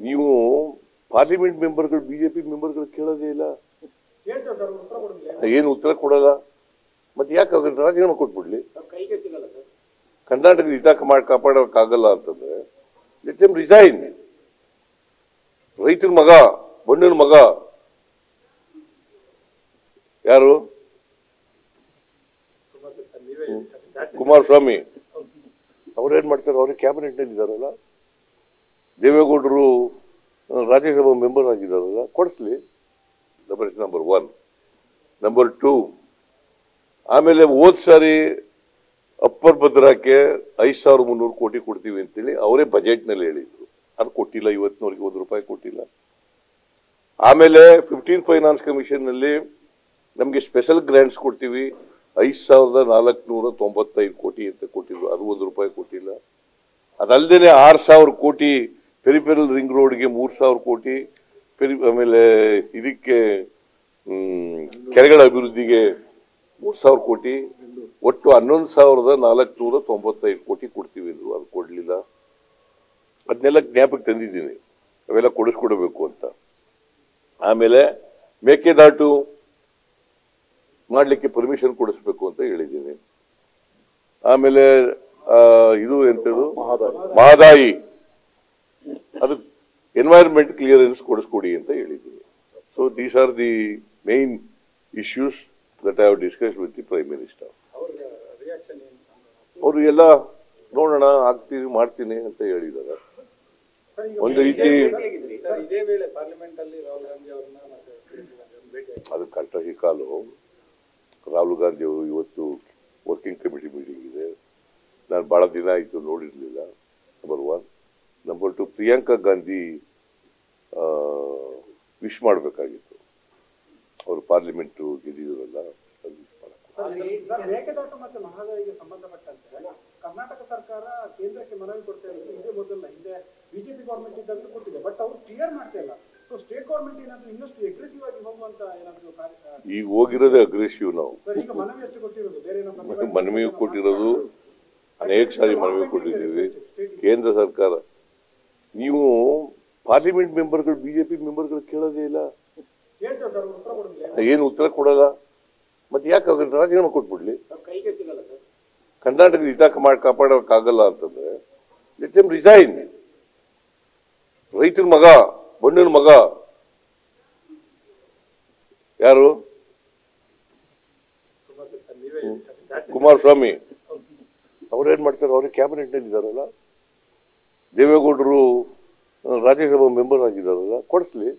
ನೀವು parliament ಮೆಂಬರ್ಗಳು BJP ಮೆಂಬರ್ಗಳು ಕೇಳೋದೇ ಇಲ್ಲ, ಏನು ಉತ್ತರ ಕೊಡಲ್ಲ. ಮತ್ತೆ ಯಾಕೆ ರಾಜೀನಾಮೆ ಕೊಟ್ಬಿಡ್ಲಿ? ಕರ್ನಾಟಕದ ಹಿತ ಕಾಪಾಡೋಕ್ಕಾಗಲ್ಲ ಅಂತಂದ್ರೆ ಲೆಟ್ ದೆಮ್ ರಿಸೈನ್. ರೈತರ ಮಗ, ಬಣ್ಣನ ಮಗ ಯಾರು? ಕುಮಾರಸ್ವಾಮಿ ಅವ್ರೇನ್ ಮಾಡ್ತಾರೆ? ಅವ್ರಿಗೆ ಕ್ಯಾಬಿನೆಟ್ ನಲ್ಲಿ ಇದಾರಲ್ಲ, ದೇವೇಗೌಡರು ರಾಜ್ಯಸಭಾ ಮೆಂಬರ್ ಆಗಿದ್ದಾರಲ್ಲ, ಕೊಡಿಸ್ಲಿ. ನಂಬರ್ 1. ನಂಬರ್ 2, ಆಮೇಲೆ ಹೋದ್ ಸಾರಿ ಅಪ್ಪರ್ ಭದ್ರಾಕ್ಕೆ 5,300 ಕೋಟಿ ಕೊಡ್ತೀವಿ ಅಂತೇಳಿ ಅವರೇ ಬಜೆಟ್ ನಲ್ಲಿ ಹೇಳಿದ್ರು. ಅದು ಕೊಟ್ಟಿಲ್ಲ, ಇವತ್ತಿನವರೆಗೆ ₹1 ಕೊಟ್ಟಿಲ್ಲ. ಆಮೇಲೆ 15 ಫೈನಾನ್ಸ್ ಕಮಿಷನ್ ನಲ್ಲಿ ನಮ್ಗೆ ಸ್ಪೆಷಲ್ ಗ್ರಾಂಟ್ಸ್ ಕೊಡ್ತೀವಿ 5,495 ಕೋಟಿ ಅಂತ ಕೊಟ್ಟಿದ್ರು, ಅದು ₹1 ಕೊಟ್ಟಿಲ್ಲ. ಅದಲ್ಲದೆ 6,000 ಕೋಟಿ ಪೆರಿಫೆರಲ್ ರಿಂಗ್ ರೋಡ್ಗೆ, 3,000 ಕೋಟಿ, ಆಮೇಲೆ ಇದಕ್ಕೆ ಕೆರೆಗಳ ಅಭಿವೃದ್ಧಿಗೆ 3,000 ಕೋಟಿ, ಒಟ್ಟು 11,495 ಕೋಟಿ ಕೊಡ್ತೀವಿ ಅಂದ್ರು, ಅದು ಕೊಡ್ಲಿಲ್ಲ. ಅದನ್ನೆಲ್ಲ ಜ್ಞಾಪಕ ತಂದಿದ್ದೀನಿ, ಅವೆಲ್ಲ ಕೊಡಿಸ್ಕೊಡ್ಬೇಕು ಅಂತ. ಆಮೇಲೆ ಮೇಕೆದಾಟು ಮಾಡ್ಲಿಕ್ಕೆ ಪರ್ಮಿಷನ್ ಕೊಡಿಸ್ಬೇಕು ಅಂತ ಹೇಳಿದ್ದೀನಿ. ಆಮೇಲೆ ಇದು ಎಂತದು ಮಹದಾಯಿ, ಅದು ಎನ್ವೈರನ್ಮೆಂಟ್ ಕ್ಲಿಯರೆನ್ಸ್ ಕೊಡಿಸ್ಕೊಡಿ ಅಂತ ಹೇಳಿದ್ದೀನಿ. So these are the main issues that I have discussed with the prime minister. ಅವರು ಎಲ್ಲ ನೋಡೋಣ, ಆಗ್ತೀನಿ ಮಾಡ್ತೀನಿ ಅಂತ ಹೇಳಿದ್ದಾರೆ. ಒಂದು ರೀತಿ ಅದು ಕರೆಕ್ಟಾಗಿ ಕಾಲು ರಾಹುಲ್ ಗಾಂಧಿ ಅವರು ಇವತ್ತು ವರ್ಕಿಂಗ್ ಕಮಿಟಿ ಮೀಟಿಂಗ್ ಇದೆ. ನಾನು ಬಹಳ ದಿನ ಆಯಿತು ನೋಡಿರ್ಲಿಲ್ಲ. Number 1. Number 2, Priyanka Gandhi wish ಮಾಡಬೇಕಾಗಿತ್ತು, ಅವರು ಪಾರ್ಲಿಮೆಂಟ್ ಗೆದ್ದಿದ್ರಲ್ಲ, ಅದು ವಿಶ್ ಮಾಡಕ್ಕೆ. ಮೇಕೆದಾಟು ಮತ್ತು ಮಹದಾಯಿಗೆ ಸಂಬಂಧಪಟ್ಟಂತೆ ಕರ್ನಾಟಕ ಸರ್ಕಾರ ಕೇಂದ್ರಕ್ಕೆ ಮನವಿ ಕೊಡ್ತಾ ಇರೋದು ಇದೇ ಮೊದಲ, ಹಿಂದೆ ಬಿಜೆಪಿ ಗವರ್ಮೆಂಟ್ ಇದ್ದಾಗ ಕೊಟ್ಟಿದೆ, ಬಟ್ ಅವರು ಕ್ಲಿಯರ್ ಮಾಡ್ತಾ ಇಲ್ಲ. ಸೊ ಸ್ಟೇಟ್ ಗವರ್ಮೆಂಟ್ ಏನಾದ್ರು ಇನ್ನಷ್ಟು ಅಗ್ರೆಸಿವ್ ಆಗಿ ಹೋಗುವಂತ ಏನಾದ್ರು ಈಗ ಹೋಗಿರೋದೇ ಅಗ್ರೆಸಿವ್. ನಾವು ಈಗ ಮನವಿ ಅಷ್ಟು ಕೊಟ್ಟಿರೋದು, ಬೇರೆ ಮನವಿ ಕೊಟ್ಟಿರೋದು ಅನೇಕ ಸಾರಿ ಮನವಿ ಕೊಟ್ಟಿದ್ದೀವಿ. ಕೇಂದ್ರ ಸರ್ಕಾರ, ನೀವು ಪಾರ್ಲಿಮೆಂಟ್ ಮೆಂಬರ್ಗಳು ಬಿಜೆಪಿ ಮೆಂಬರ್ಗಳು ಕೇಳೋದೇ ಇಲ್ಲ, ಏನು ಉತ್ತರ ಕೊಡಲ್ಲ. ಮತ್ತೆ ಯಾಕೆ ರಾಜೀನಾಮೆ ಕೊಟ್ಬಿಡ್ಲಿ? ಕರ್ನಾಟಕದ ಹಿತ ಕಾಪಾಡೋಕ್ಕಾಗಲ್ಲ ಅಂತಂದ್ರೆ ಲೆಟ್ ದೆಮ್ ರಿಸೈನ್. ರೈತರ ಮಗ, ಬಣ್ಣನ ಮಗ ಯಾರು? ಕುಮಾರಸ್ವಾಮಿ ಅವ್ರೇನ್ ಮಾಡ್ತಾರೆ? ಅವ್ರಿಗೆ ಕ್ಯಾಬಿನೆಟ್ ನಲ್ಲಿ ಇದಾರಲ್ಲ, ದೇವೇಗೌಡರು ರಾಜ್ಯಸಭಾ ಮೆಂಬರ್ ಆಗಿದ್ದಾರಲ್ಲ, ಕೊಡಿಸ್ಲಿ.